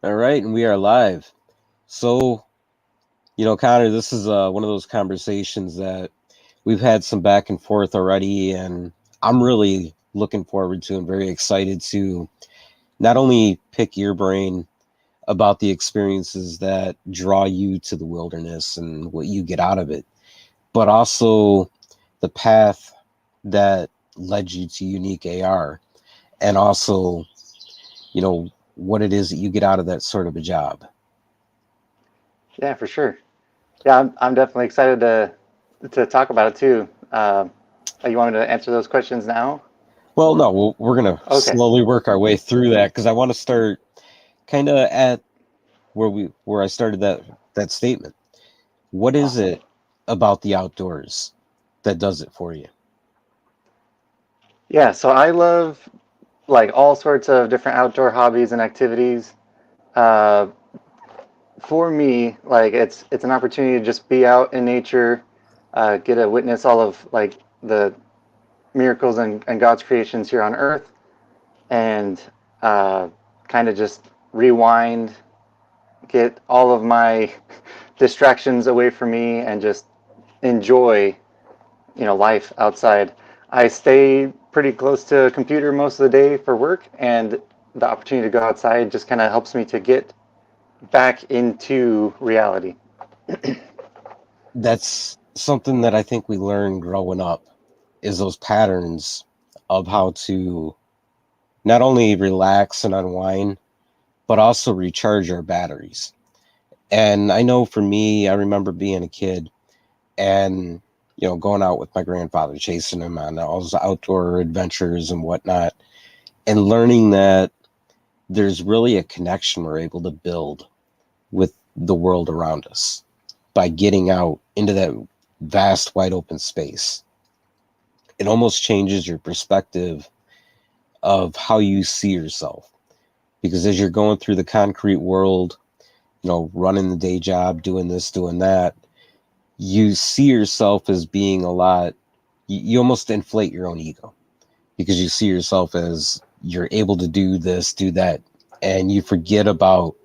All right, and we are live. So, Connor, this is one of those conversations that we've had some back and forth already, and I'm really looking forward to and very excited to not only pick your brain about the experiences that draw you to the wilderness and what you get out of it, but also the path that led you to Unique AR, and also, what it is that you get out of that sort of a job. Yeah, for sure. Yeah, I'm definitely excited to talk about it too. You want me to answer those questions now? Well, no, we're going to Okay. slowly work our way through that because I want to start kind of at where I started that statement. What is Awesome. it about the outdoors that does it for you? Yeah, so I love like all sorts of different outdoor hobbies and activities. Uh, for me, like it's an opportunity to just be out in nature, get to witness all of like the miracles and God's creations here on Earth, and uh, kind of just rewind, get all of my distractions away from me, and just enjoy life outside. I stay pretty close to a computer most of the day for work, and the opportunity to go outside just kind of helps me to get back into reality. That's something that I think we learn growing up is those patterns of how to not only relax and unwind, but also recharge our batteries. And I know for me, I remember being a kid and going out with my grandfather, chasing him on all those outdoor adventures and whatnot, and learning that there's really a connection we're able to build with the world around us by getting out into that vast, wide open space. It almost changes your perspective of how you see yourself. Because as you're going through the concrete world, running the day job, doing this, doing that, you see yourself as being a lot, you almost inflate your own ego because you see yourself as you're able to do this, do that, and you forget about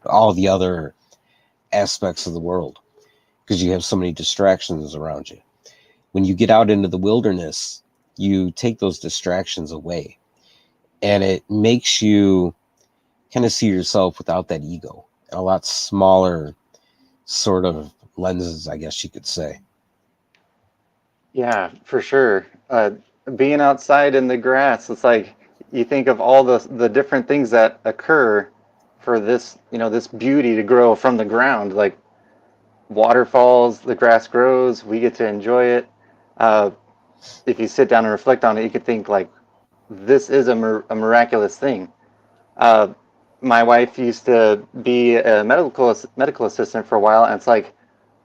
all the other aspects of the world because you have so many distractions around you. When you get out into the wilderness, you take those distractions away and it makes you kind of see yourself without that ego, a lot smaller sort of lenses, I guess you could say. Yeah, for sure. Being outside in the grass, it's like you think of all the different things that occur for this beauty to grow from the ground. Like waterfalls, the grass grows, we get to enjoy it. Uh, if you sit down and reflect on it, you could think like this is a miraculous thing. Uh, my wife used to be a medical assistant for a while, and it's like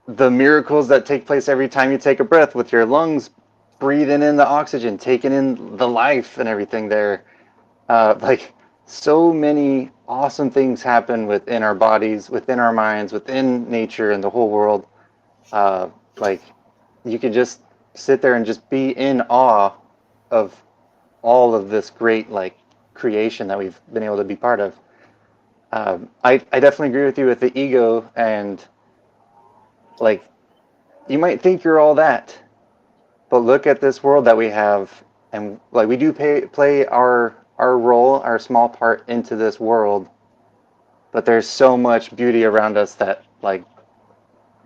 the miracles that take place every time you take a breath with your lungs breathing in the oxygen, taking in the life and everything there. Like so many awesome things happen within our bodies, within our minds, within nature and the whole world. Uh, like you could just sit there and just be in awe of all of this great like creation that we've been able to be part of. I definitely agree with you with the ego and like you might think you're all that, but look at this world that we have, and like we do play our role, our small part into this world, but there's so much beauty around us that like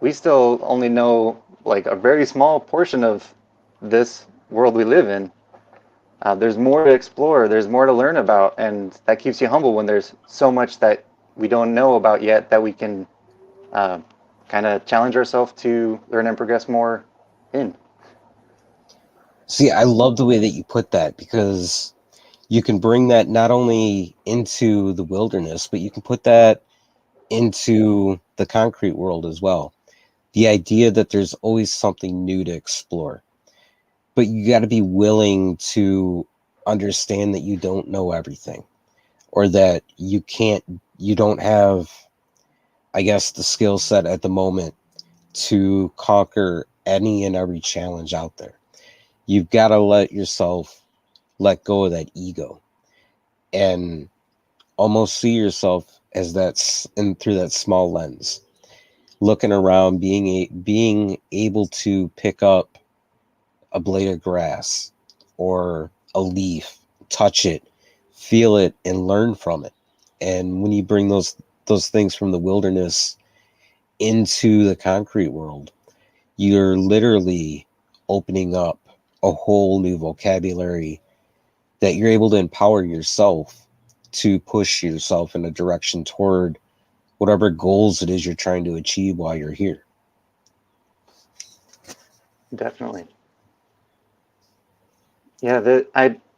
we still only know like a very small portion of this world we live in. There's more to explore, there's more to learn about, and that keeps you humble when there's so much that we don't know about yet that we can uh, kind of challenge ourselves to learn and progress more in. See, I love the way that you put that because you can bring that not only into the wilderness, but you can put that into the concrete world as well. The idea that there's always something new to explore, but you got to be willing to understand that you don't know everything or that you don't have, I guess, the skill set at the moment to conquer any and every challenge out there. You've got to let yourself let go of that ego and almost see yourself. as that's and through that small lens, looking around, being able to pick up a blade of grass or a leaf, touch it, feel it, and learn from it. And when you bring those things from the wilderness into the concrete world, you're literally opening up a whole new vocabulary that you're able to empower yourself to push yourself in a direction toward whatever goals it is you're trying to achieve while you're here. Definitely. Yeah,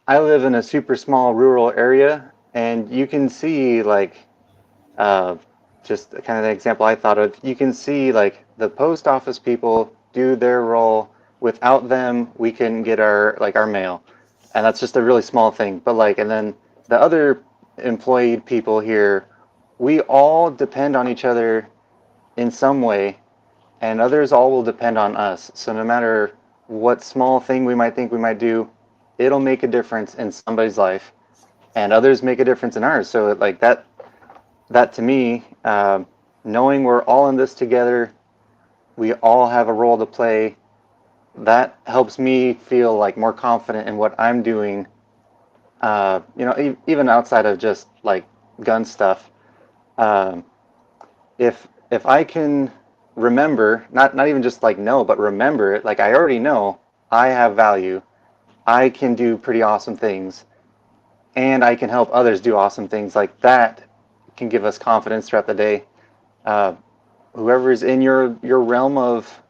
I live in a super small rural area, and you can see like uh, just kind of the example I thought of. You can see like the post office people do their role. Without them, we couldn't get our mail, and that's just a really small thing. But like, and then the other employed people here, we all depend on each other in some way, and others all will depend on us. So no matter what small thing we might think we might do, it'll make a difference in somebody's life, and others make a difference in ours. So like that to me, knowing we're all in this together, we all have a role to play. That helps me feel like more confident in what I'm doing. Even outside of just like gun stuff. Um, if I can remember, not even just like know, but remember it, like I already know I have value. I can do pretty awesome things, and I can help others do awesome things. Like that can give us confidence throughout the day. Uh, Whoever's in your realm of,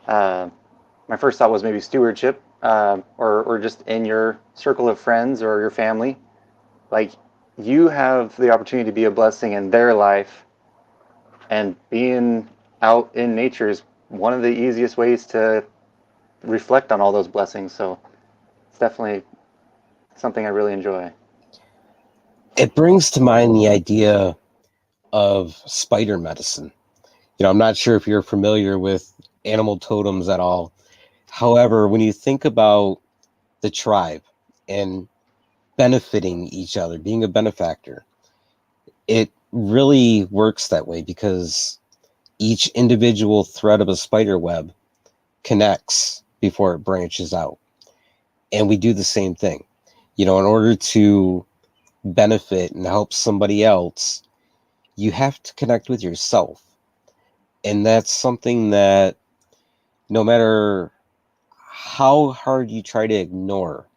uh, my first thought was maybe stewardship, or just in your circle of friends or your family. Like you have the opportunity to be a blessing in their life, and being out in nature is one of the easiest ways to reflect on all those blessings. So it's definitely something I really enjoy. It brings to mind the idea of spider medicine. I'm not sure if you're familiar with animal totems at all. However, when you think about the tribe and benefiting each other, being a benefactor, it really works that way because each individual thread of a spider web connects before it branches out. And we do the same thing. In order to benefit and help somebody else, you have to connect with yourself. And that's something that no matter how hard you try to ignore,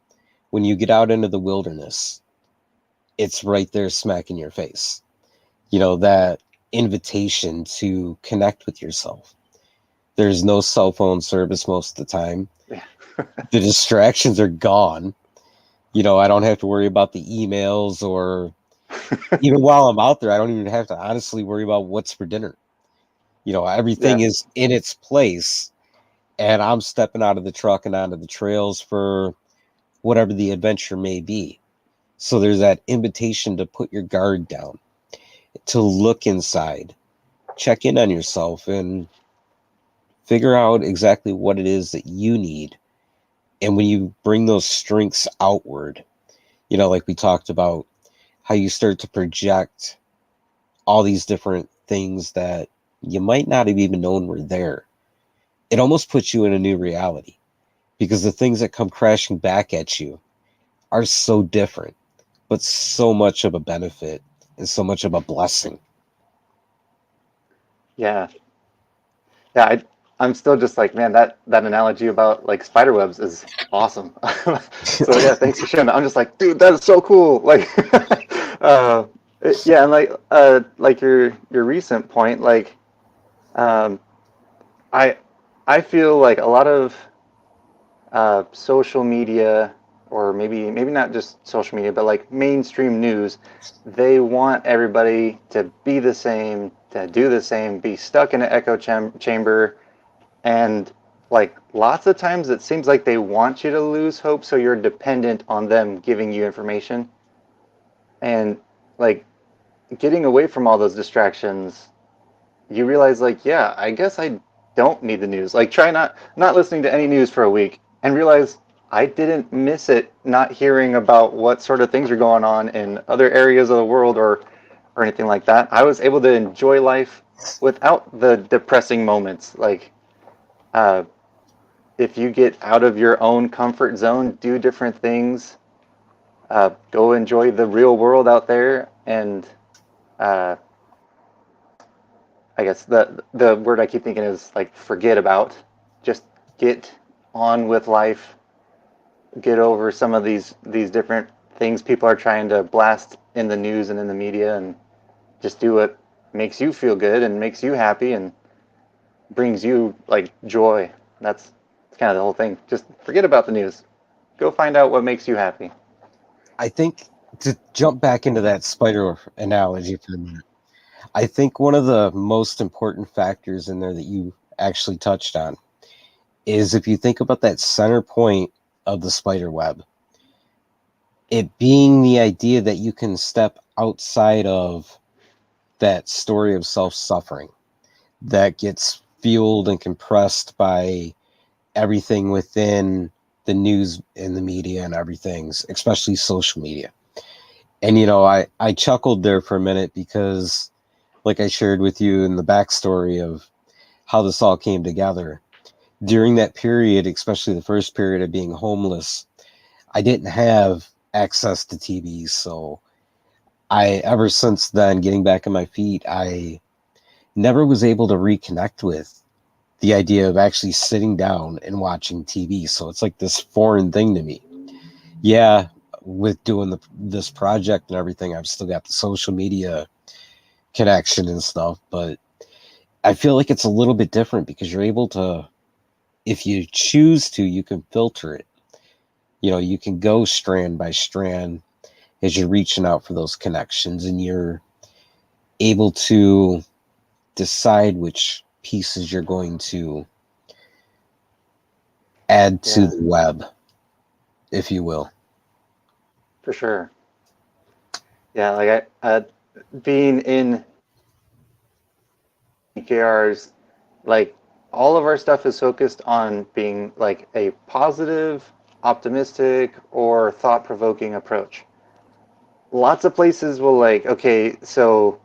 when you get out into the wilderness, it's right there smack in your face. That invitation to connect with yourself. There's no cell phone service most of the time. Yeah. The distractions are gone. I don't have to worry about the emails, or even while I'm out there, I don't even have to honestly worry about what's for dinner. Everything Yeah. is in its place, and I'm stepping out of the truck and onto the trails for whatever the adventure may be. So there's that invitation to put your guard down, to look inside, check in on yourself, and figure out exactly what it is that you need. And when you bring those strengths outward, like we talked about, how you start to project all these different things that you might not have even known were there. It almost puts you in a new reality because the things that come crashing back at you are so different, but so much of a benefit and so much of a blessing. Yeah. Yeah. I'm still just like, man, that analogy about like spider webs is awesome. So yeah, thanks for sharing that. I'm just like, dude, that is so cool. Like, uh, yeah, and like your recent point, like, um, I I feel like a lot of social media, or maybe not just social media, but like mainstream news, they want everybody to be the same, to do the same, be stuck in an echo chamber, and like lots of times it seems like they want you to lose hope, so you're dependent on them giving you information, and like getting away from all those distractions, you realize like, yeah, I guess I don't need the news. Like try not listening to any news for a week and realize I didn't miss it not hearing about what sort of things are going on in other areas of the world, or or anything like that. I was able to enjoy life without the depressing moments. Like, uh, if you get out of your own comfort zone, do different things, go enjoy the real world out there, and uh, I guess the word I keep thinking is like forget about. Just get on with life. Get over some of these different things people are trying to blast in the news and in the media, and just do what makes you feel good and makes you happy and brings you like joy. That's kind of the whole thing. Just forget about the news. Go find out what makes you happy. I think to jump back into that spider analogy for a minute, I think one of the most important factors in there that you actually touched on is if you think about that center point of the spider web, it being the idea that you can step outside of that story of self-suffering that gets fueled and compressed by everything within the news and the media and everything, especially social media. And, I chuckled there for a minute because, like I shared with you in the backstory of how this all came together, during that period, especially the first period of being homeless, I didn't have access to TV. So ever since then, getting back on my feet, I never was able to reconnect with the idea of actually sitting down and watching TV. So it's like this foreign thing to me. Yeah, with doing this project and everything, I've still got the social media connection and stuff, but I feel like it's a little bit different because you're able to, if you choose to, you can filter it. You can go strand by strand as you're reaching out for those connections, and you're able to decide which pieces you're going to add to Yeah, the web, if you will. for sure. Yeah, like being in Unquie ARs, like all of our stuff is focused on being like a positive, optimistic, or thought-provoking approach. Lots of places will like, okay, so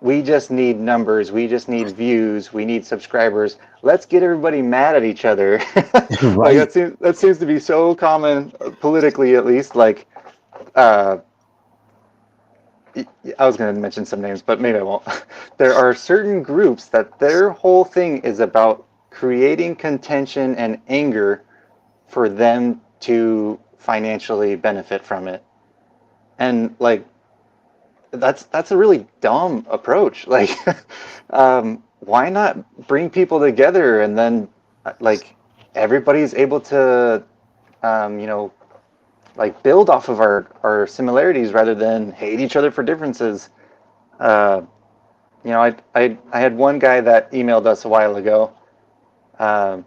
we just need numbers, we just need views, we need subscribers. Let's get everybody mad at each other. Like Right. that seems to be so common politically, at least. Like, uh, I was going to mention some names, but maybe I won't. There are certain groups that their whole thing is about creating contention and anger for them to financially benefit from it. And like that's a really dumb approach. Like, why not bring people together and then like everybody's able to, you know, like build off of our similarities rather than hate each other for differences. Uh, I had one guy that emailed us a while ago. Uh,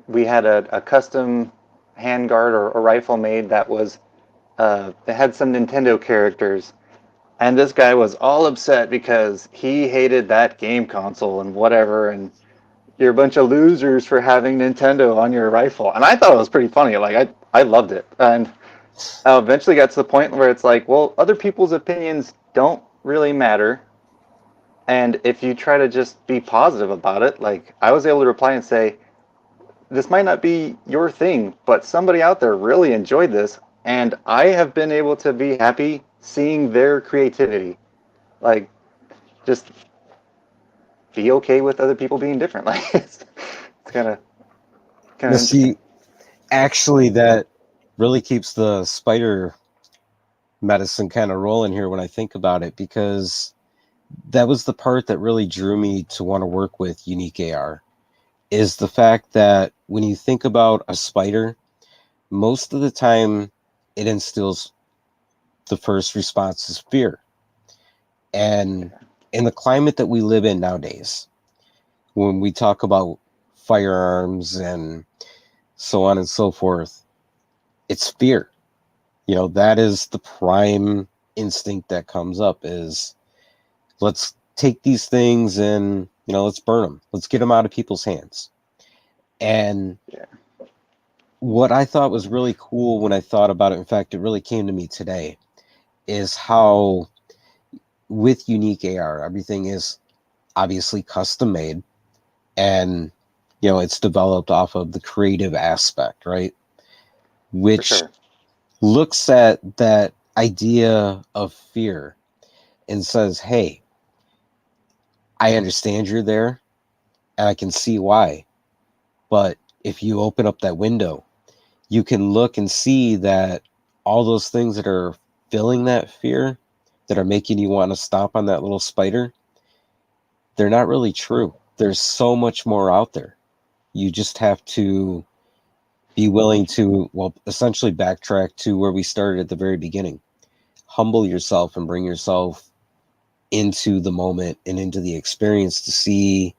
we had a custom handguard or rifle made that was it had some Nintendo characters, and this guy was all upset because he hated that game console and whatever, and you're a bunch of losers for having Nintendo on your rifle. And I thought it was pretty funny. Like I loved it, and I eventually got to the point where it's like, well, other people's opinions don't really matter. And if you try to just be positive about it, like I was able to reply and say, this might not be your thing, but somebody out there really enjoyed this, and I have been able to be happy seeing their creativity. Like, just be okay with other people being different. Like, it's kind Now, of interesting. see, actually, that really keeps the spider medicine kind of rolling here when I think about it, because that was the part that really drew me to want to work with Unquie AR, is the fact that when you think about a spider, most of the time it instills the first response is fear. And in the climate that we live in nowadays, when we talk about firearms and so on and so forth, it's fear. That is the prime instinct that comes up is, let's take these things and, let's burn them. Let's get them out of people's hands. And Yeah, what I thought was really cool when I thought about it, in fact, it really came to me today, is how with Unique AR, everything is obviously custom made, and it's developed off of the creative aspect, right? For Which sure. looks at that idea of fear and says, hey, I understand you're there and I can see why. But if you open up that window, you can look and see that all those things that are filling that fear, that are making you want to stomp on that little spider, they're not really true. There's so much more out there. You just have to be willing to, well, essentially backtrack to where we started at the very beginning. Humble yourself and bring yourself into the moment and into the experience to see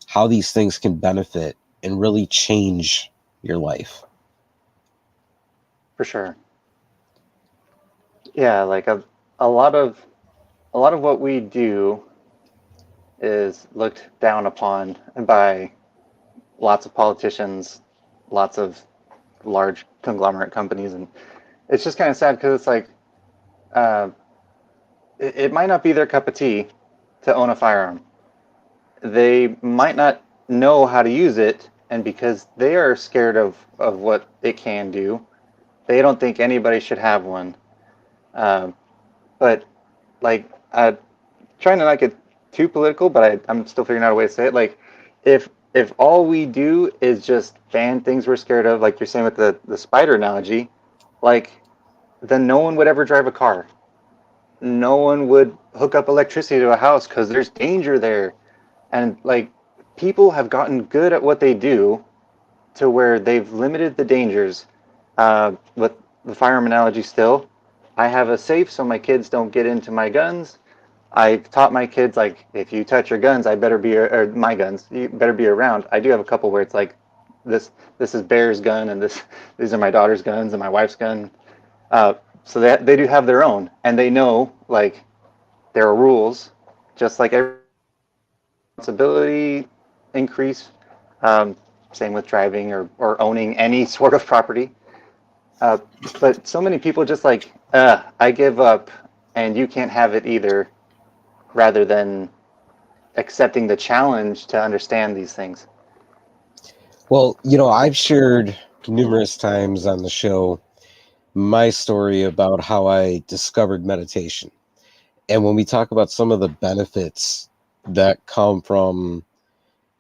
how these things can benefit and really change your life. For sure. Yeah, like a lot of a lot of what we do is looked down upon by lots of politicians, lots of large conglomerate companies, and it's just kind of sad because it's like uh, it might not be their cup of tea to own a firearm. They might not know how to use it, and because they are scared of what it can do, they don't think anybody should have one. Um, but like, trying to not get too political, but I'm still figuring out a way to say it. Like, if all we do is just ban things we're scared of, like you're saying with the spider analogy, like then no one would ever drive a car. No one would hook up electricity to a house because there's danger there. And like people have gotten good at what they do to where they've limited the dangers. With the firearm analogy still, I have a safe so my kids don't get into my guns. I taught my kids like if you touch your guns, I better be or my guns, you better be around. I do have a couple where it's like this is Bear's gun and these are my daughter's guns and my wife's gun. Uh, so they do have their own and they know like there are rules, just like every responsibility increase. Um, Same with driving or owning any sort of property. Uh, but so many people just like, I give up and you can't have it either, rather than accepting the challenge to understand these things. Well, I've shared numerous times on the show my story about how I discovered meditation. And when we talk about some of the benefits that come from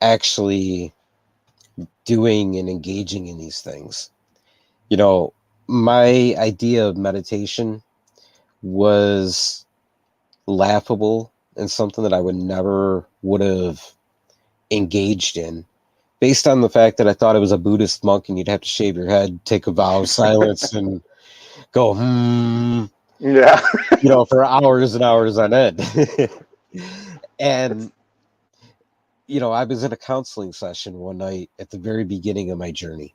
actually doing and engaging in these things, you know, my idea of meditation was laughable and something that I would have engaged in based on the fact that I thought it was a Buddhist monk and you'd have to shave your head, take a vow of silence and go, Yeah. for hours and hours on end. It's And, I was in a counseling session one night at the very beginning of my journey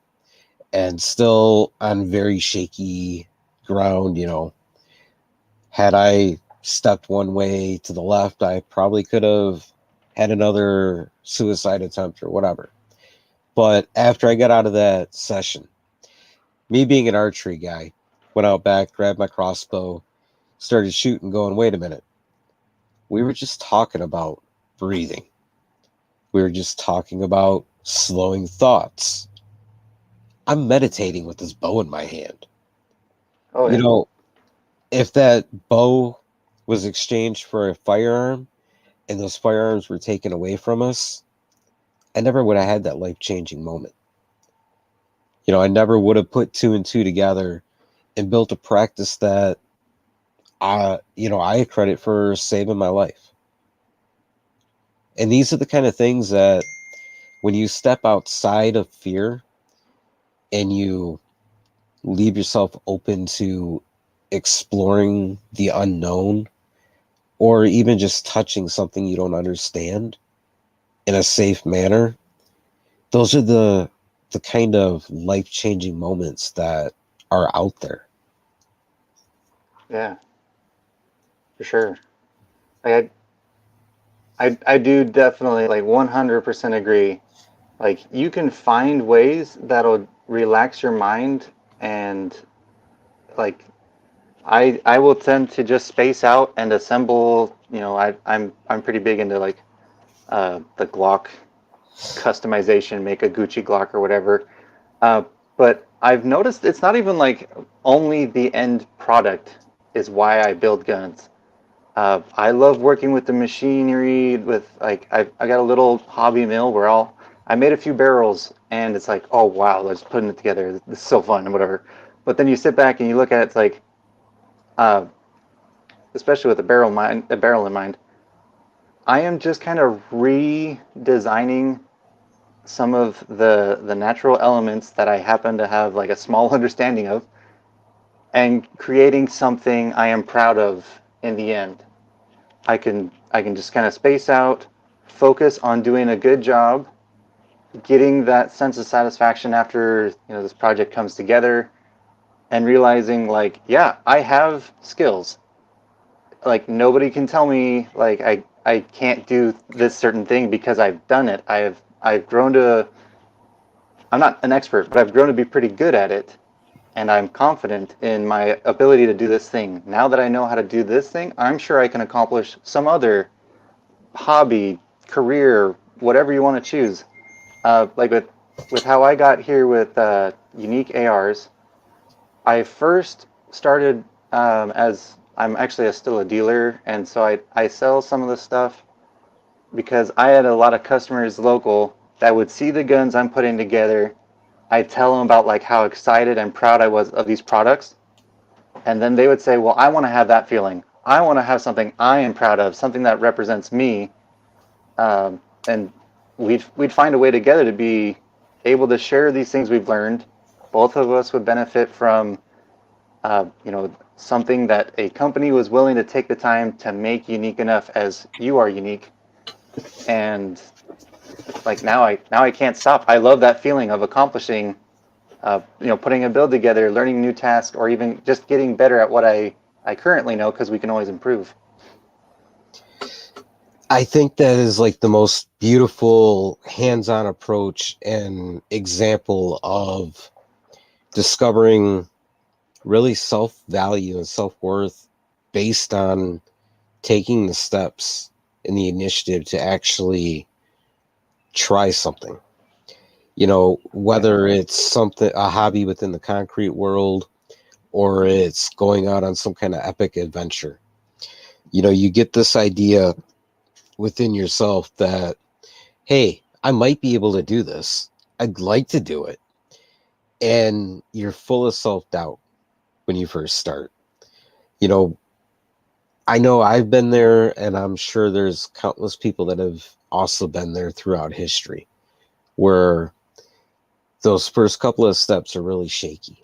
and still on very shaky ground. Had I stepped one way to the left, I probably could have had another suicide attempt or whatever. But after I got out of that session, me being an archery guy, went out back, grabbed my crossbow, started shooting, going, wait a minute. We were just talking about breathing. We were just talking about slowing thoughts. I'm meditating with this bow in my hand. oh You yeah. know, if that bow was exchanged for a firearm and those firearms were taken away from us, I never would have had that life changing moment. I never would have put two and two together and built a practice that I credit for saving my life. And these are the kind of things that when you step outside of fear and you leave yourself open to exploring the unknown or even just touching something you don't understand in a safe manner, those are the kind of life-changing moments that are out there. Yeah, for sure. Like I do definitely like 100% agree. Like you can find ways that'll relax your mind and like I will tend to just space out and assemble. I'm pretty big into like the Glock customization, make a Gucci Glock or whatever. Uh, but I've noticed it's not even like only the end product is why I build guns. I love working with the machinery. With like, I got a little hobby mill where I made a few barrels, and it's like, oh wow, let's putting it together. This is so fun and whatever. But then you sit back and you look at it, it's like, uh, especially with a barrel in mind, I am just kind of redesigning some of the natural elements that I happen to have like a small understanding of, and creating something I am proud of in the end. I can just kind of space out, focus on doing a good job, getting that sense of satisfaction after this project comes together, and realizing like, yeah, I have skills. Like nobody can tell me like I can't do this certain thing because I've done it. I've grown to, I'm not an expert, but I've grown to be pretty good at it, and I'm confident in my ability to do this thing. Now that I know how to do this thing, I'm sure I can accomplish some other hobby, career, whatever you want to choose. Like with how I got here with Unique ARs, I first started as I'm actually still a dealer, and so I sell some of the stuff because I had a lot of customers local that would see the guns I'm putting together. I tell them about like how excited and proud I was of these products, and then they would say, "Well, I want to have that feeling. I want to have something I am proud of, something that represents me." And we'd find a way together to be able to share these things we've learned. Both of us would benefit from something that a company was willing to take the time to make unique enough as you are unique. And like now I can't stop. I love that feeling of accomplishing, putting a build together, learning new tasks, or even just getting better at what I currently know, because we can always improve. I think that is like the most beautiful hands-on approach and example of discovering really self-value and self-worth based on taking the steps and the initiative to actually try something. Whether it's a hobby within the concrete world, or it's going out on some kind of epic adventure. You get this idea within yourself that, hey, I might be able to do this. I'd like to do it. And you're full of self-doubt when you first start. I know I've been there, and I'm sure there's countless people that have also been there throughout history, where those first couple of steps are really shaky.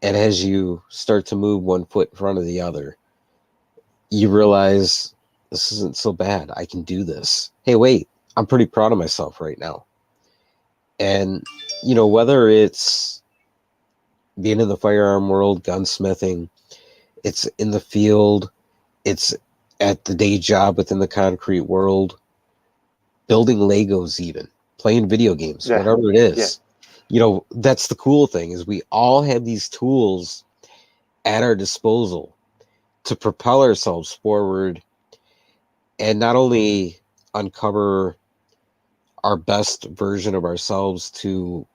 And as you start to move one foot in front of the other, you realize this isn't so bad. I can do this. Hey, wait, I'm pretty proud of myself right now. And, whether it's being in the firearm world, gunsmithing, it's in the field, it's at the day job within the concrete world, building Legos even, playing video games, Yeah, whatever it yeah, is. That's the cool thing, is we all have these tools at our disposal to propel ourselves forward and not only uncover our best version of ourselves to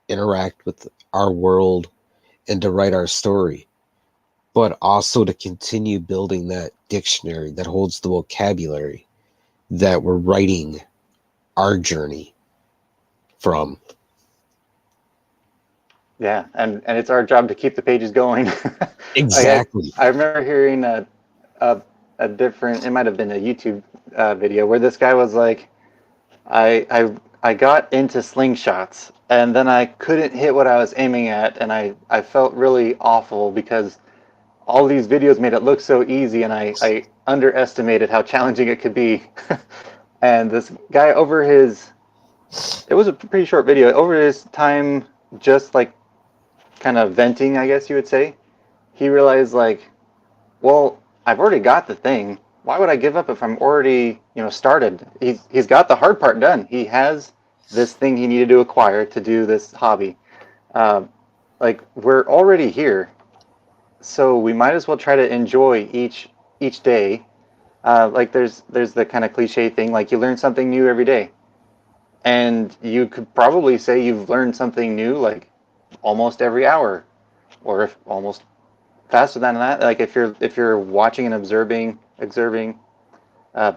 interact with our world and to write our story, but also to continue building that dictionary that holds the vocabulary that we're writing our journey from. yeah. And it's our job to keep the pages going. Like Exactly. I remember hearing a a different. It might have been a YouTube video where this guy was like, I got into slingshots, and then I couldn't hit what I was aiming at, and I felt really awful because all these videos made it look so easy, and I underestimated how challenging it could be. And this guy, over his, it was a pretty short video, over his time just like kind of venting, I guess you would say, he realized like, well, I've already got the thing. Why would I give up if I'm already, started? He's got the hard part done. He has this thing he needed to acquire to do this hobby. Uh, like we're already here. So we might as well try to enjoy each day. Like there's the kind of cliche thing, like you learn something new every day, and you could probably say you've learned something new like almost every hour, or if almost faster than that. Like if you're watching and observing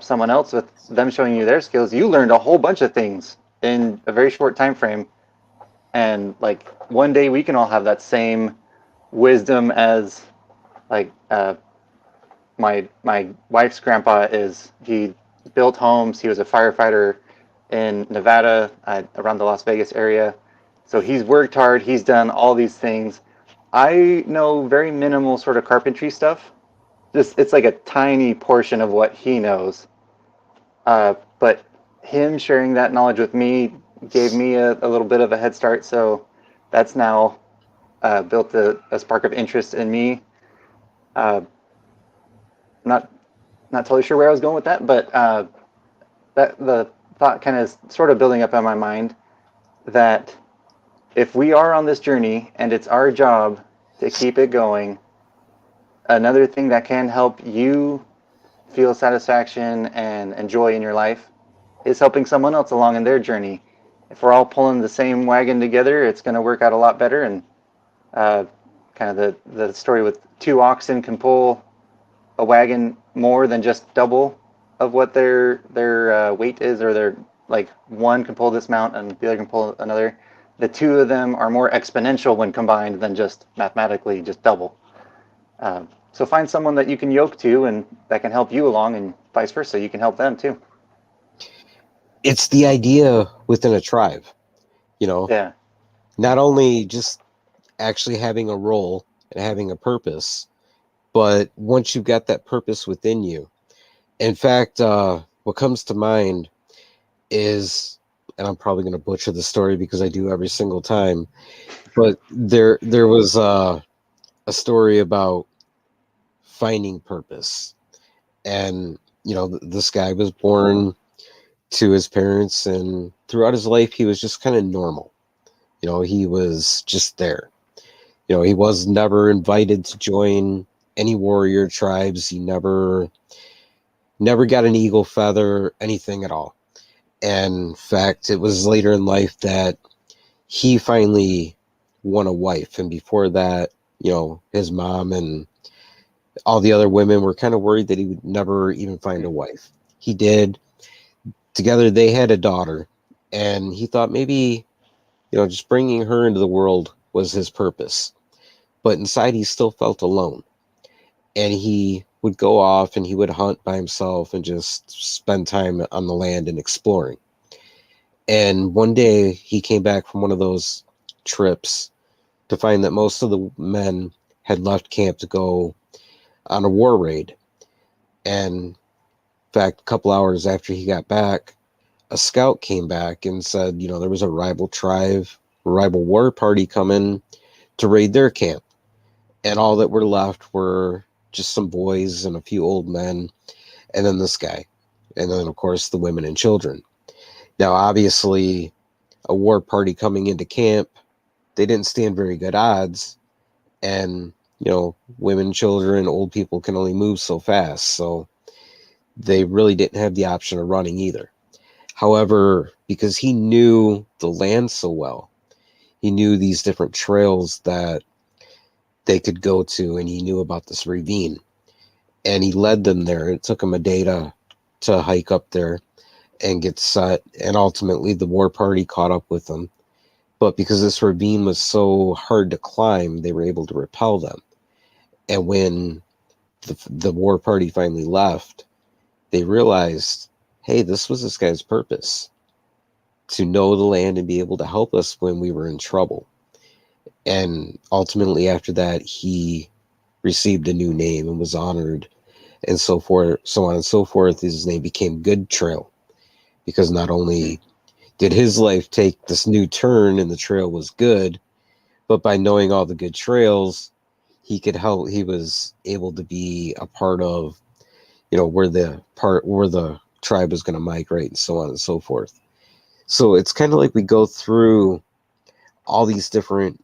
someone else with them showing you their skills, you learned a whole bunch of things in a very short time frame. And like one day we can all have that same wisdom as like my wife's grandpa is. He built homes. He was a firefighter in Nevada, around the Las Vegas area. So he's worked hard. He's done all these things. I know very minimal sort of carpentry stuff. Just it's like a tiny portion of what he knows. But him sharing that knowledge with me gave me a little bit of a head start. So that's now built a spark of interest in me. Uh, not not totally sure where I was going with that, but that the thought kind of sort of building up in my mind that if we are on this journey and it's our job to keep it going, another thing that can help you feel satisfaction and joy in your life is helping someone else along in their journey. If we're all pulling the same wagon together, it's going to work out a lot better. And uh, kind of the story with two oxen can pull a wagon more than just double of what their weight is, or their like one can pull this amount and the other can pull another. The two of them are more exponential when combined than just mathematically just double. So find someone that you can yoke to and that can help you along, and vice versa. You can help them too. It's the idea within a tribe, you know, Yeah. not only just actually having a role and having a purpose, but once you've got that purpose within you. In fact, what comes to mind is, and I'm probably going to butcher the story because I do every single time, but there was a story about finding purpose. And, you know, this guy was born to his parents, and throughout his life, he was just kind of normal. You know, he was just there. You know, he was never invited to join any warrior tribes. He never got an eagle feather, anything at all. And in fact, it was later in life that he finally won a wife. And before that, you know, his mom and all the other women were kind of worried that he would never even find a wife. He did. Together, they had a daughter. And he thought maybe, you know, just bringing her into the world was his purpose. But inside, he still felt alone. And he would go off and he would hunt by himself and just spend time on the land and exploring. And one day he came back from one of those trips to find that most of the men had left camp to go on a war raid. And in fact, a couple hours after he got back, a scout came back and said, you know, there was a rival tribe, a rival war party coming to raid their camp. And all that were left were just some boys and a few old men, and then this guy. And then, of course, the women and children. Now, obviously, a war party coming into camp, they didn't stand very good odds. And, you know, women, children, old people can only move so fast. So they really didn't have the option of running either. However, because he knew the land so well, he knew these different trails that they could go to, and he knew about this ravine. And he led them there. It took him a day to hike up there and get set. And ultimately, the war party caught up with them. But because this ravine was so hard to climb, they were able to repel them. And when the war party finally left, they realized, hey, this was this guy's purpose, to know the land and be able to help us when we were in trouble. And ultimately, after that, he received a new name and was honored, and so forth, so on and so forth. His name became Good Trail, because not only did his life take this new turn and the trail was good, but by knowing all the good trails, he was able to be a part of, you know, where the tribe was going to migrate and so on and so forth. So it's kind of like we go through all these different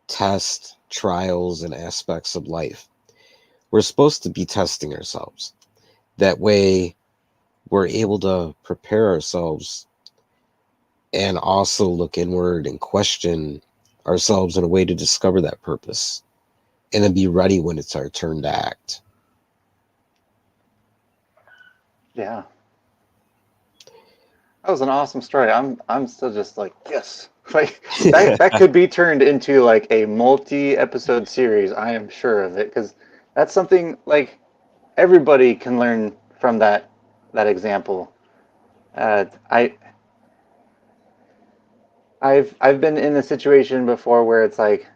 tests trials, and aspects of life. We're supposed to be testing ourselves. That way, we're able to prepare ourselves and also look inward and question ourselves in a way to discover that purpose and then be ready when it's our turn to act. Yeah. That was an awesome story. I'm still just like, yes. Like that could be turned into like a multi-episode series. I am sure of it because that's something like everybody can learn from that example. Uh, I I've been in a situation before where it's like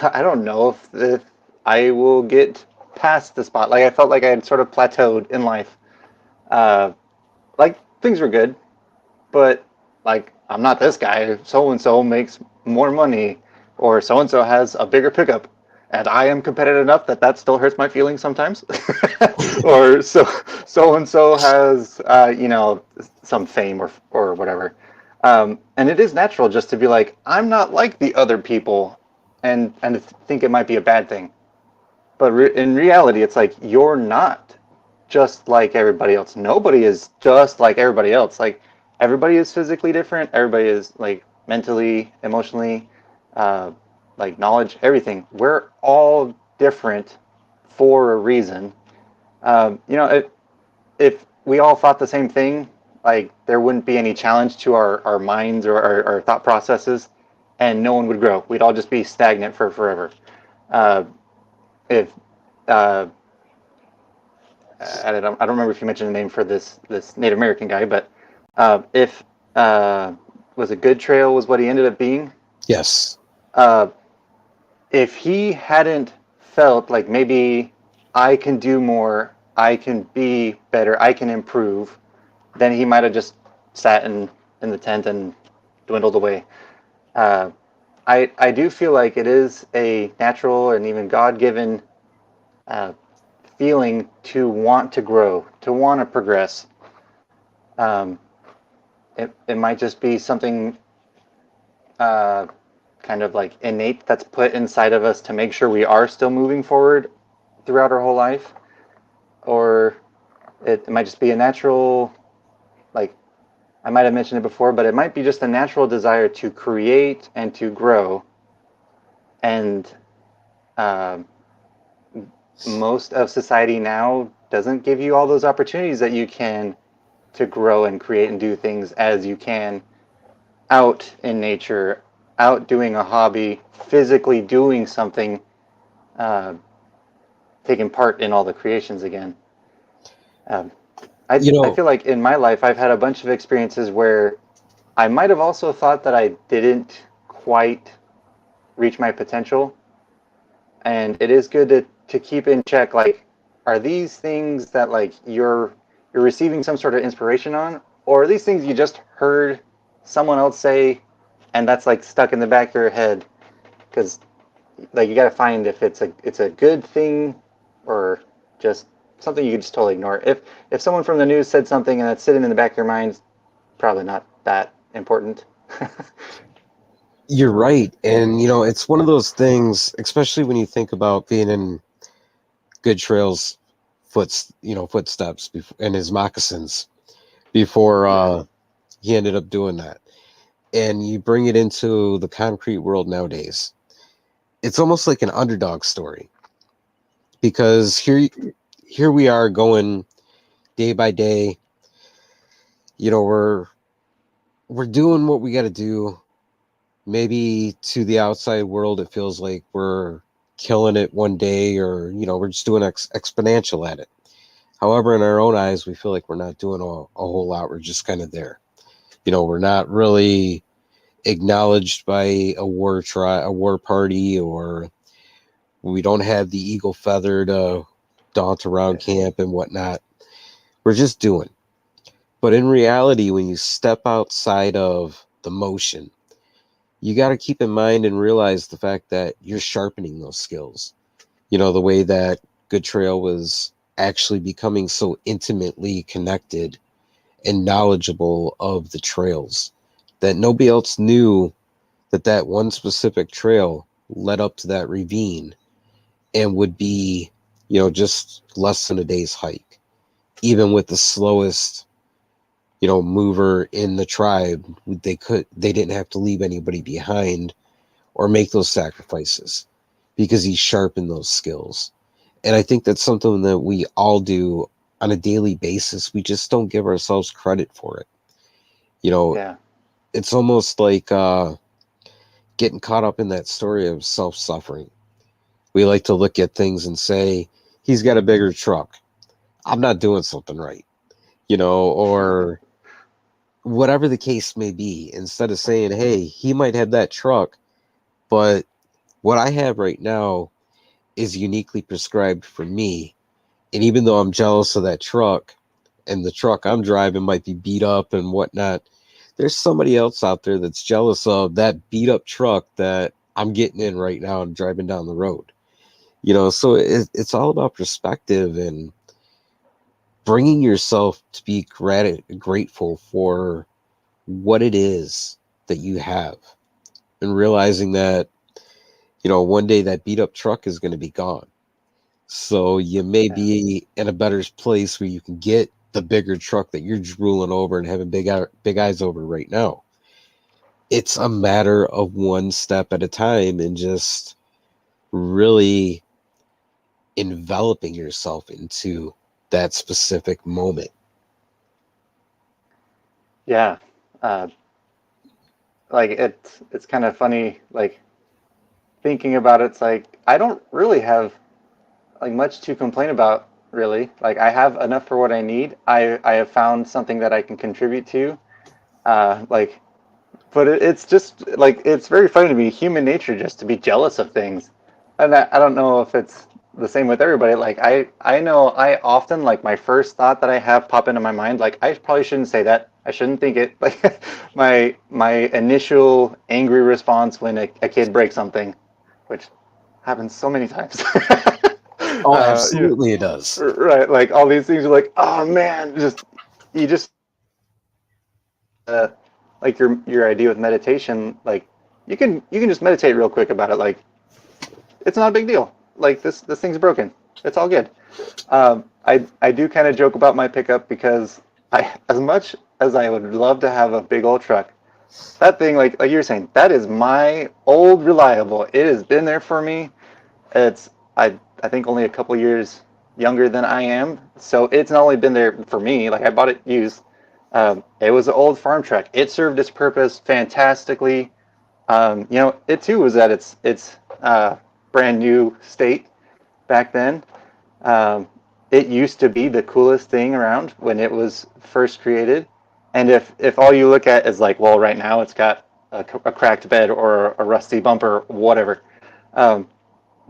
I don't know if I will get past the spot. Like I felt like I had sort of plateaued in life. Uh, like things were good, but like I'm not this guy. So and so makes more money, or so and so has a bigger pickup, and I am competitive enough that that still hurts my feelings sometimes. Or so and so has some fame or whatever. And it is natural just to be like I'm not like the other people, and to think it might be a bad thing. But in reality, it's like you're not just like everybody else. Nobody is just like everybody else. Like everybody is physically different. Everybody is like mentally, emotionally, uh, like knowledge, everything. We're all different for a reason. If we all thought the same thing, like there wouldn't be any challenge to our minds or our thought processes, and no one would grow. We'd all just be stagnant for forever. Uh, if uh, I don't remember if you mentioned the name for this Native American guy, but if was it Good Trail was what he ended up being. Yes. Uh, if he hadn't felt like maybe I can do more, I can be better, I can improve, then he might have just sat in the tent and dwindled away. Uh, I do feel like it is a natural and even God given uh, feeling to want to grow, to want to progress. Um, it might just be something uh, kind of like innate that's put inside of us to make sure we are still moving forward throughout our whole life, or it might just be a natural, like I might have mentioned it before, but it might be just a natural desire to create and to grow. And uh, most of society now doesn't give you all those opportunities that you can to grow and create and do things as you can out in nature, out doing a hobby, physically doing something, uh, taking part in all the creations again. Um, You I know, feel like in my life, I've had a bunch of experiences where I might have also thought that I didn't quite reach my potential. And it is good to keep in check, like, are these things that like you're receiving some sort of inspiration on, or are these things you just heard someone else say and that's like stuck in the back of your head? Because like you got to find if it's a good thing or just something you can just totally ignore. If someone from the news said something and that's sitting in the back of your mind, probably not that important. you're right. And, you know, it's one of those things, especially when you think about being in Good Trail's footsteps in his moccasins before Yeah. he ended up doing that. And you bring it into the concrete world nowadays. It's almost like an underdog story because here we are going day by day. You know, we're doing what we got to do. Maybe to the outside world, it feels like we're killing it one day, or we're just doing exponential at it. However, in our own eyes, we feel like we're not doing a whole lot. We're just kind of there. We're not really acknowledged by a war party, or we don't have the eagle feather to daunt around camp and whatnot. We're just doing. But in reality, when you step outside of the motion, you got to keep in mind and realize the fact that you're sharpening those skills. The way that Good Trail was actually becoming so intimately connected and knowledgeable of the trails that nobody else knew that one specific trail led up to that ravine and would be, just less than a day's hike. Even with the slowest, mover in the tribe, they didn't have to leave anybody behind or make those sacrifices because he sharpened those skills. And I think that's something that we all do on a daily basis. We just don't give ourselves credit for it. You know, Yeah. it's almost like getting caught up in that story of self-suffering. We like to look at things and say, he's got a bigger truck. I'm not doing something right, or whatever the case may be. Instead of saying, hey, he might have that truck, but what I have right now is uniquely prescribed for me. And even though I'm jealous of that truck and the truck I'm driving might be beat up and whatnot, there's somebody else out there that's jealous of that beat up truck that I'm getting in right now and driving down the road. So it's all about perspective and bringing yourself to be grateful for what it is that you have, and realizing that, one day that beat up truck is going to be gone. So you may Yeah. be in a better place where you can get the bigger truck that you're drooling over and having big eyes over right now. It's a matter of one step at a time and just really enveloping yourself into that specific moment. Yeah. Uh, like it's kind of funny, like thinking about it, it's like I don't really have like much to complain about, really. Like I have enough for what I need. I have found something that I can contribute to. Like, but it's just like it's very funny to me, human nature, just to be jealous of things. And I don't know if it's the same with everybody. Like I know I often, like, my first thought that I have pop into my mind, like I probably shouldn't say that. I shouldn't think it. Like my initial angry response when a kid breaks something, which happens so many times. Oh, You absolutely it does. know, right? Like all these things are like, oh man, just you just uh, like your idea with meditation, like you can just meditate real quick about it. Like it's not a big deal. Like this thing's broken. It's all good. I do kind of joke about my pickup because as much as I would love to have a big old truck, that thing, like you were saying, that is my old reliable. It has been there for me. It's I think only a couple years younger than I am, so it's not only been there for me. Like I bought it used. It was an old farm truck. It served its purpose fantastically. It too was at its brand new state back then. Um, it used to be the coolest thing around when it was first created. And if all you look at is like, well, right now it's got a cracked bed or a rusty bumper, whatever. Um,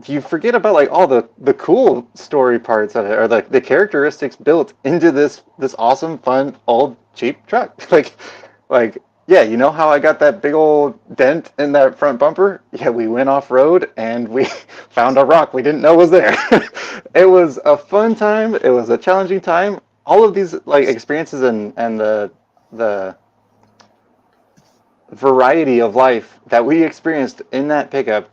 you forget about like all the cool story parts of it, or the characteristics built into this awesome, fun, old, cheap truck. like yeah, you know how I got that big old dent in that front bumper? Yeah, we went off road and we found a rock we didn't know was there. It was a fun time. It was a challenging time. All of these like experiences and the variety of life that we experienced in that pickup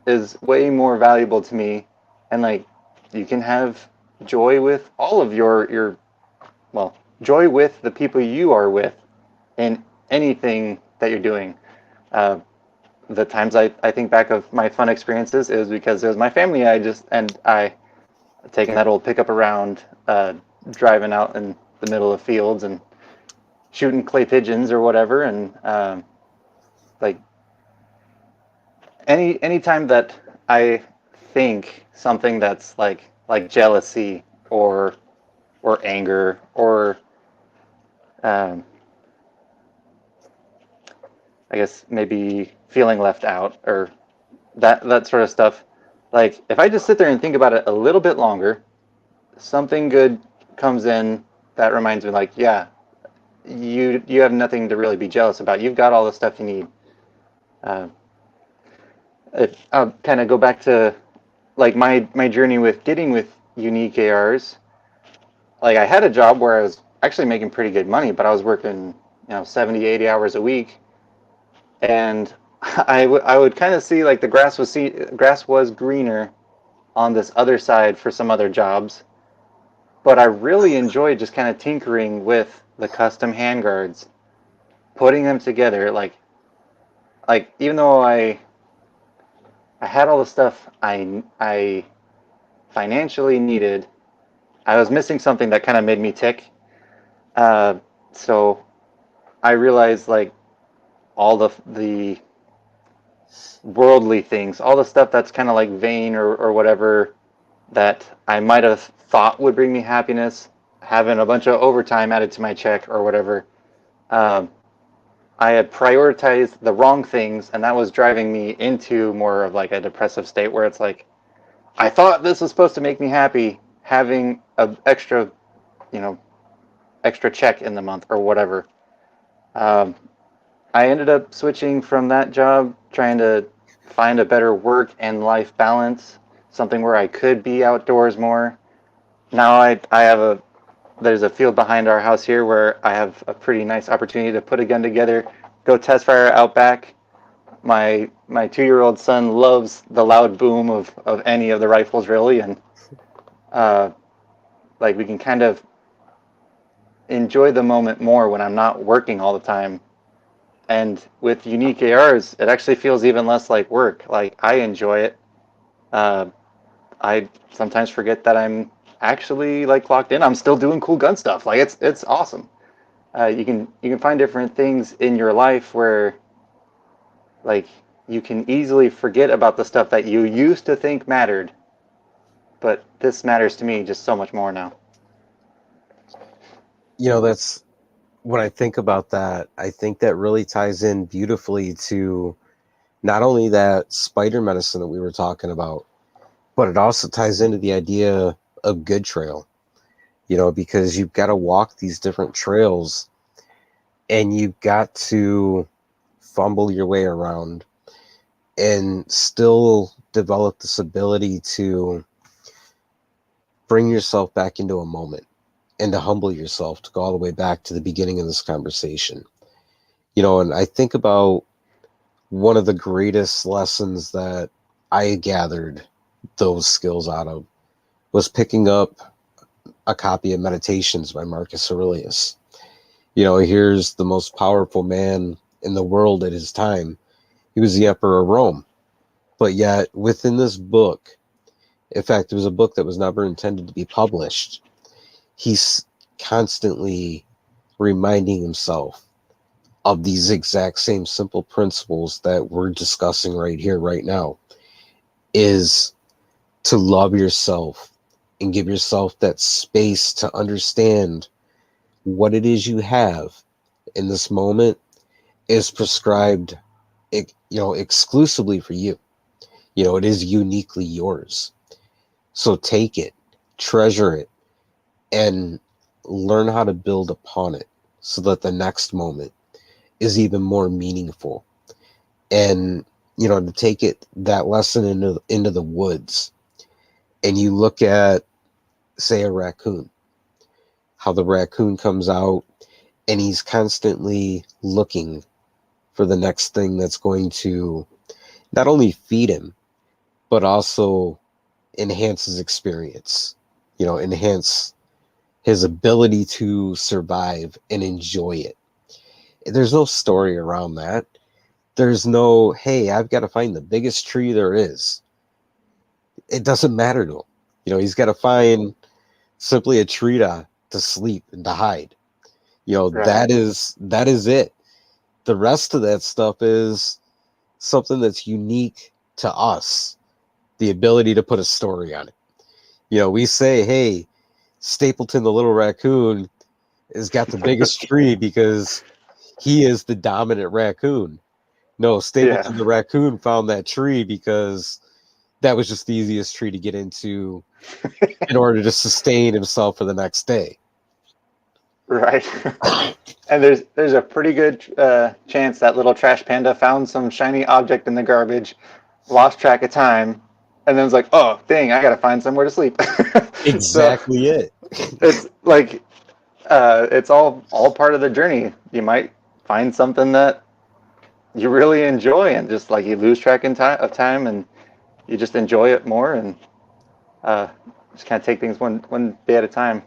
is way more valuable to me. And like you can have joy with all of your well, joy with the people you are with in anything that you're doing. uh, the times I think back of my fun experiences, it was because it was my family. I taking that old pickup around, driving out in the middle of fields and shooting clay pigeons or whatever. And like any time that I think something that's like jealousy or anger or um, I guess maybe feeling left out or that sort of stuff. Like if I just sit there and think about it a little bit longer, something good comes in that reminds me, like, yeah, you have nothing to really be jealous about. You've got all the stuff you need. Uh, I'll kind of go back to like my journey with getting with Unique ARs. Like I had a job where I was actually making pretty good money, but I was working 70, 80 hours a week, and I would kind of see like the grass was greener on this other side for some other jobs, but I really enjoyed just kind of tinkering with the custom handguards, putting them together. Like even though I had all the stuff I financially needed, I was missing something that kind of made me tick. Uh, so I realized like all the worldly things, all the stuff that's kind of like vain or whatever that I might have thought would bring me happiness, having a bunch of overtime added to my check or whatever. Um, I had prioritized the wrong things, and that was driving me into more of like a depressive state where it's like, I thought this was supposed to make me happy, having a extra, you know, extra check in the month or whatever. Um, I ended up switching from that job, trying to find a better work and life balance, something where I could be outdoors more. Now I have there's a field behind our house here where I have a pretty nice opportunity to put a gun together, go test fire out back. My 2 year old son loves the loud boom of any of the rifles really, and uh, like we can kind of enjoy the moment more when I'm not working all the time. And with Unquie ARs, it actually feels even less like work. Like I enjoy it. Uh, I sometimes forget that I'm actually like clocked in. I'm still doing cool gun stuff. Like it's awesome. You can find different things in your life where like you can easily forget about the stuff that you used to think mattered, but this matters to me just so much more now. That's when I think about that, I think that really ties in beautifully to not only that spider medicine that we were talking about, but it also ties into the idea of good trail, because you've got to walk these different trails and you've got to fumble your way around and still develop this ability to bring yourself back into a moment and to humble yourself, to go all the way back to the beginning of this conversation. And I think about one of the greatest lessons that I gathered those skills out of was picking up a copy of Meditations by Marcus Aurelius. Here's the most powerful man in the world at his time. He was the emperor of Rome. But yet, within this book, in fact, it was a book that was never intended to be published, he's constantly reminding himself of these exact same simple principles that we're discussing right here, right now, is to love yourself and give yourself that space to understand what it is you have in this moment is prescribed, exclusively for you. It is uniquely yours. So take it, treasure it, and learn how to build upon it so that the next moment is even more meaningful. And, to take that lesson into the woods, and you look at, say, a raccoon, how the raccoon comes out and he's constantly looking for the next thing that's going to not only feed him, but also enhance his experience, enhance his ability to survive and enjoy it. There's no story around that. There's no, hey, I've got to find the biggest tree there is. It doesn't matter to him. He's got to find simply a tree to sleep and to hide. Right. That is it. The rest of that stuff is something that's unique to us. The ability to put a story on it. We say, hey, Stapleton the little raccoon has got the biggest tree because he is the dominant raccoon. No, Yeah. Stapleton the raccoon found that tree because that was just the easiest tree to get into in order to sustain himself for the next day. Right. And there's a pretty good chance that little trash panda found some shiny object in the garbage, lost track of time, and then was like, "Oh, dang! I gotta find somewhere to sleep." So Exactly it. it's like it's all part of the journey. You might find something that you really enjoy, and just like you lose track of time, and you just enjoy it more, and uh, just kind of take things one day at a time.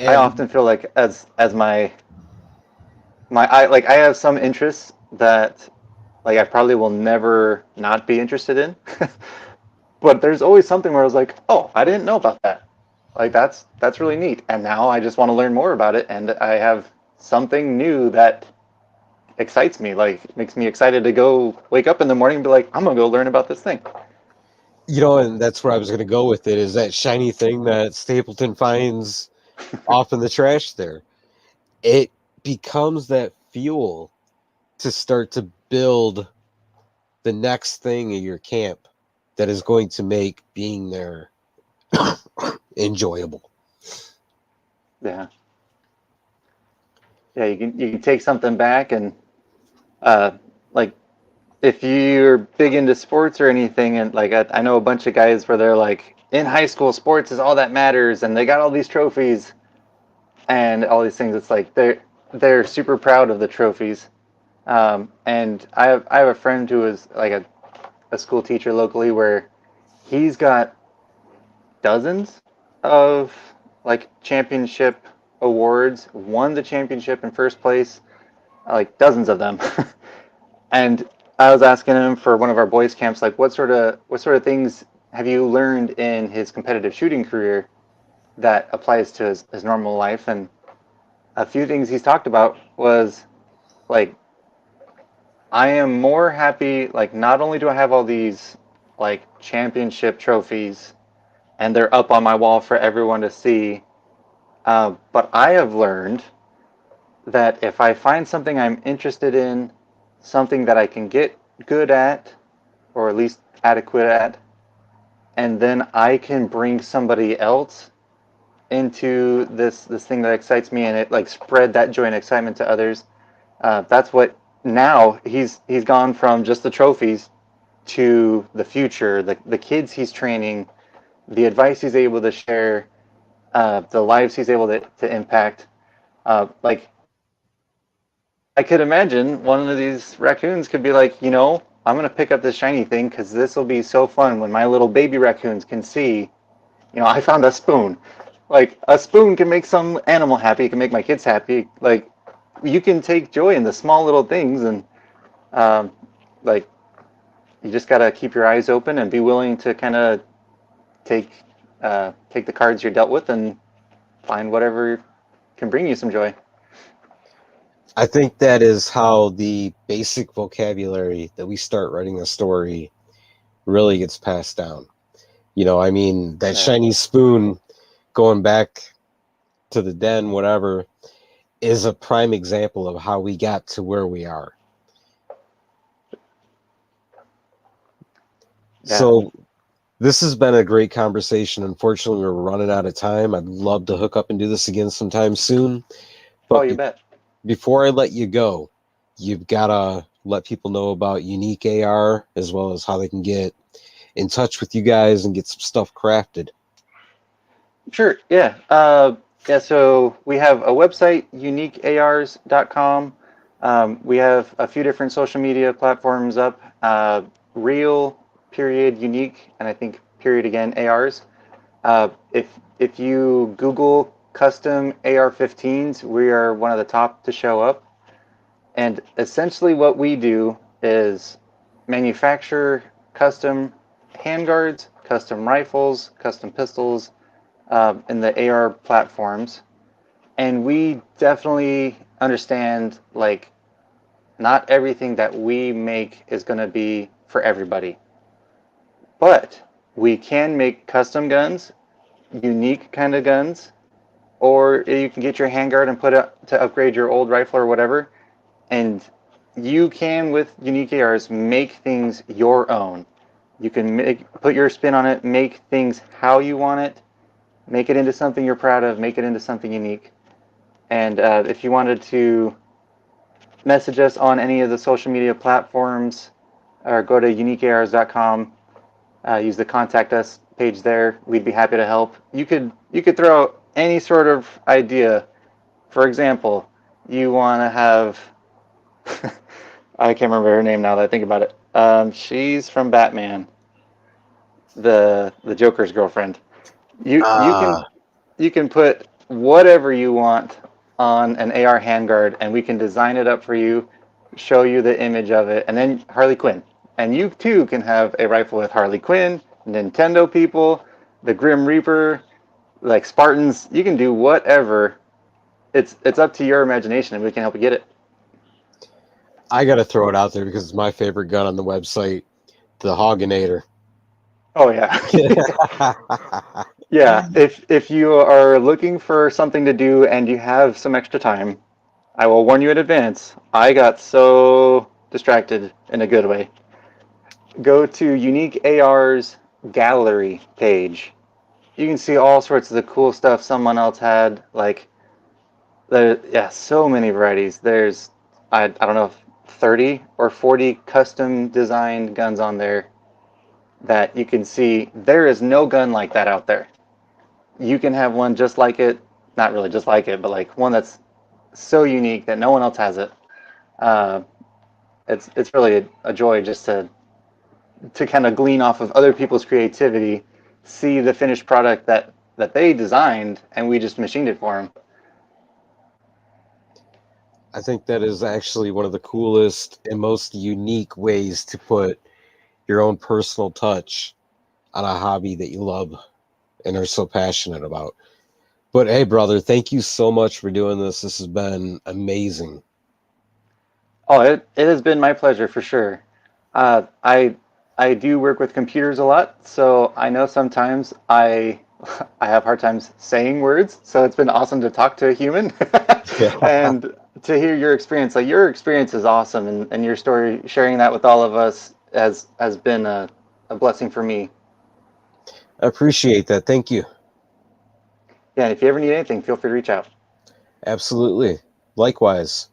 I And often feel like as I have some interests that like I probably will never not be interested in. But there's always something where I was like, oh, I didn't know about that. Like that's really neat. And now I just want to learn more about it, and I have something new that excites me. Like makes me excited to go wake up in the morning and be like, I'm gonna go learn about this thing. and that's where I was going to go with it, is that shiny thing that Stapleton finds off in the trash there. It becomes that fuel to start to build the next thing in your camp that is going to make being there enjoyable. Yeah, yeah. You can take something back, and uh, like if you're big into sports or anything, and like I know a bunch of guys where they're like in high school, sports is all that matters, and they got all these trophies and all these things. It's like they're super proud of the trophies. And I have a friend who is like a school teacher locally where he's got dozens of like championship awards, won the championship in first place, like dozens of them. And I was asking him for one of our boys camps, like what sort of things have you learned in his competitive shooting career that applies to his normal life? And a few things he's talked about was like I am more happy, like not only do I have all these like championship trophies and they're up on my wall for everyone to see, but I have learned that if I find something I'm interested in, something that I can get good at, or at least adequate at, and then I can bring somebody else into this thing that excites me, and it like spread that joy and excitement to others. That's what now he's gone from just the trophies to the future, the kids he's training, the advice he's able to share, the lives he's able to impact. Like I could imagine one of these raccoons could be like, I'm gonna pick up this shiny thing because this will be so fun when my little baby raccoons can see, I found a spoon. Like a spoon can make some animal happy, it can make my kids happy. Like you can take joy in the small little things, and um, like you just gotta keep your eyes open and be willing to kind of take take the cards you're dealt with and find whatever can bring you some joy. I think that is how the basic vocabulary that we start writing a story really gets passed down. I mean, that Yeah, shiny spoon going back to the den, whatever, is a prime example of how we got to where we are. yeah. So this has been a great conversation. Unfortunately, we're running out of time. I'd love to hook up and do this again sometime soon. Oh, But you bet. before I let you go, you've got to let people know about Unique AR, as well as how they can get in touch with you guys and get some stuff crafted. Sure. Yeah. Yeah. So we have a website, uniquears.com. We have a few different social media platforms up. Real period unique, and I think period again ARs. If you Google custom AR-15s, we are one of the top to show up. And essentially, what we do is manufacture custom handguards, custom rifles, custom pistols in the AR platforms. And we definitely understand like not everything that we make is going to be for everybody. But we can make custom guns, unique kind of guns, or you can get your handguard and put it to upgrade your old rifle or whatever. And you can, with Unique ARs, make things your own. You can put your spin on it, make things how you want it, make it into something you're proud of, make it into something unique. And if you wanted to message us on any of the social media platforms, or go to uniquears.com, use the contact us page there. We'd be happy to help. You could throw out any sort of idea. For example, you want to have I can't remember her name now that I think about it. She's from Batman, the Joker's girlfriend. You can Ah, you can put whatever you want on an AR handguard, and we can design it up for you, show you the image of it, and then Harley Quinn. And you too can have a rifle with Harley Quinn, Nintendo people, the Grim Reaper, like Spartans. You can do whatever. It's up to your imagination, and we can help you get it. I got to throw it out there because it's my favorite gun on the website, the Hogginator. Oh yeah. Yeah, if you are looking for something to do and you have some extra time, I will warn you in advance. I got so distracted in a good way. Go to Unique ARs gallery page. You can see all sorts of the cool stuff someone else had. Like yeah, so many varieties. There's I don't know if 30 or 40 custom designed guns on there that you can see. There is no gun like that out there. You can have one just like it, not really just like it, but like one that's so unique that no one else has it. Uh, it's really a joy just to kind of glean off of other people's creativity, see the finished product that they designed, and we just machined it for them. I think that is actually one of the coolest and most unique ways to put your own personal touch on a hobby that you love and are so passionate about. But hey, brother, thank you so much for doing this. This has been amazing. Oh, it has been my pleasure for sure. I do work with computers a lot, so I know sometimes I have hard times saying words. So it's been awesome to talk to a human Yeah, and to hear your experience. Like your experience is awesome, and your story, sharing that with all of us has been a blessing for me. I appreciate that. Thank you. Yeah, and if you ever need anything, feel free to reach out. Absolutely. Likewise.